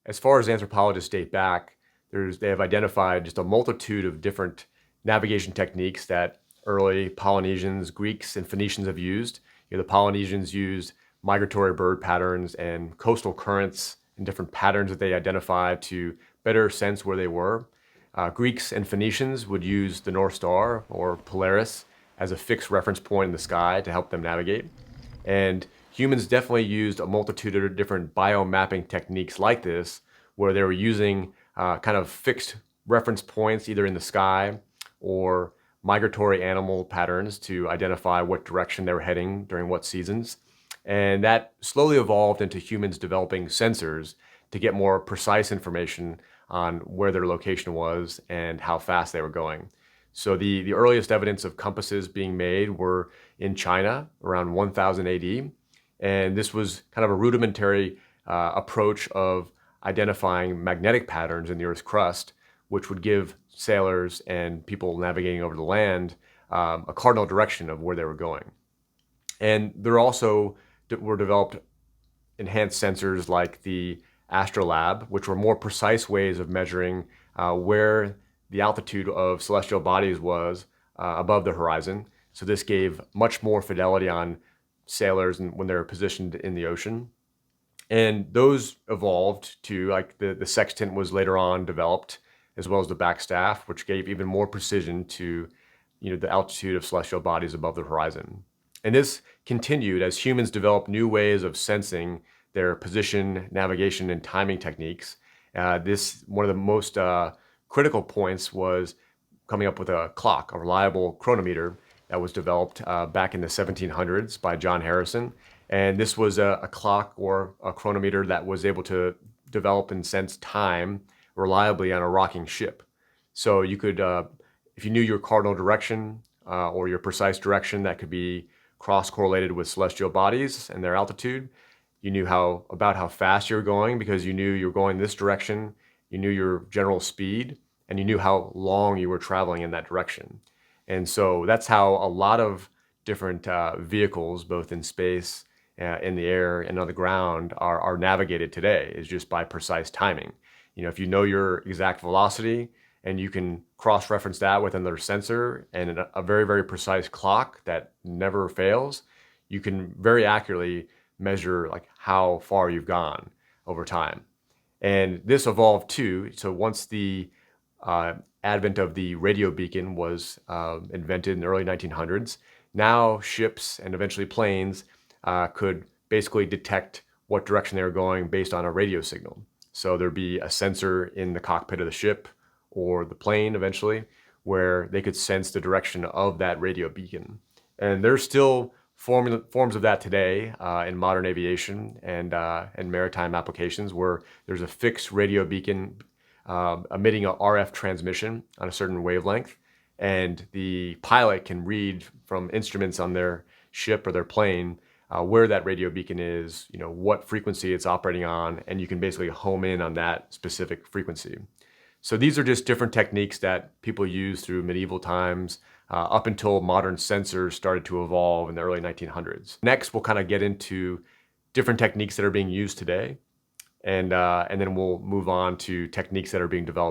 as far as anthropologists date back, they have identified just a multitude of different navigation techniques that early Polynesians, Greeks, and Phoenicians have used. The Polynesians used migratory bird patterns and coastal currents and different patterns that they identified to better sense where they were. Greeks and Phoenicians would use the North Star or Polaris as a fixed reference point in the sky to help them navigate. And humans definitely used a multitude of different biomapping techniques like this, where they were using kind of fixed reference points either in the sky or migratory animal patterns to identify what direction they were heading during what seasons. And that slowly evolved into humans developing sensors to get more precise information on where their location was and how fast they were going. So the earliest evidence of compasses being made were in China around 1000 AD. And this was kind of a rudimentary approach of identifying magnetic patterns in the Earth's crust, which would give sailors and people navigating over the land a cardinal direction of where they were going. And there also were developed enhanced sensors like the astrolabe, which were more precise ways of measuring where the altitude of celestial bodies was above the horizon. So this gave much more fidelity on sailors when they're positioned in the ocean. And those evolved to, like the sextant was later on developed, as well as the backstaff, which gave even more precision to the altitude of celestial bodies above the horizon. And this continued as humans developed new ways of sensing their position, navigation, and timing techniques. One of the most critical points was coming up with a clock, a reliable chronometer that was developed back in the 1700s by John Harrison. And this was a clock or a chronometer that was able to develop and sense time reliably on a rocking ship. So you could, if you knew your cardinal direction or your precise direction that could be cross-correlated with celestial bodies and their altitude, you knew about how fast you were going because you knew you were going this direction, you knew your general speed, and you knew how long you were traveling in that direction. And so that's how a lot of different vehicles, both in space, in the air, and on the ground, are navigated today, is just by precise timing. If you know your exact velocity and you can cross-reference that with another sensor and a very, very precise clock that never fails, you can very accurately measure like how far you've gone over time. And this evolved too. So once the advent of the radio beacon was invented in the early 1900s, now ships and eventually planes could basically detect what direction they were going based on a radio signal. So there'd be a sensor in the cockpit of the ship or the plane eventually where they could sense the direction of that radio beacon. And there's still forms of that today in modern aviation and maritime applications where there's a fixed radio beacon emitting a RF transmission on a certain wavelength, and the pilot can read from instruments on their ship or their plane where that radio beacon is, what frequency it's operating on, and you can basically home in on that specific frequency. So these are just different techniques that people used through medieval times up until modern sensors started to evolve in the early 1900s. Next, we'll kind of get into different techniques that are being used today, and then we'll move on to techniques that are being developed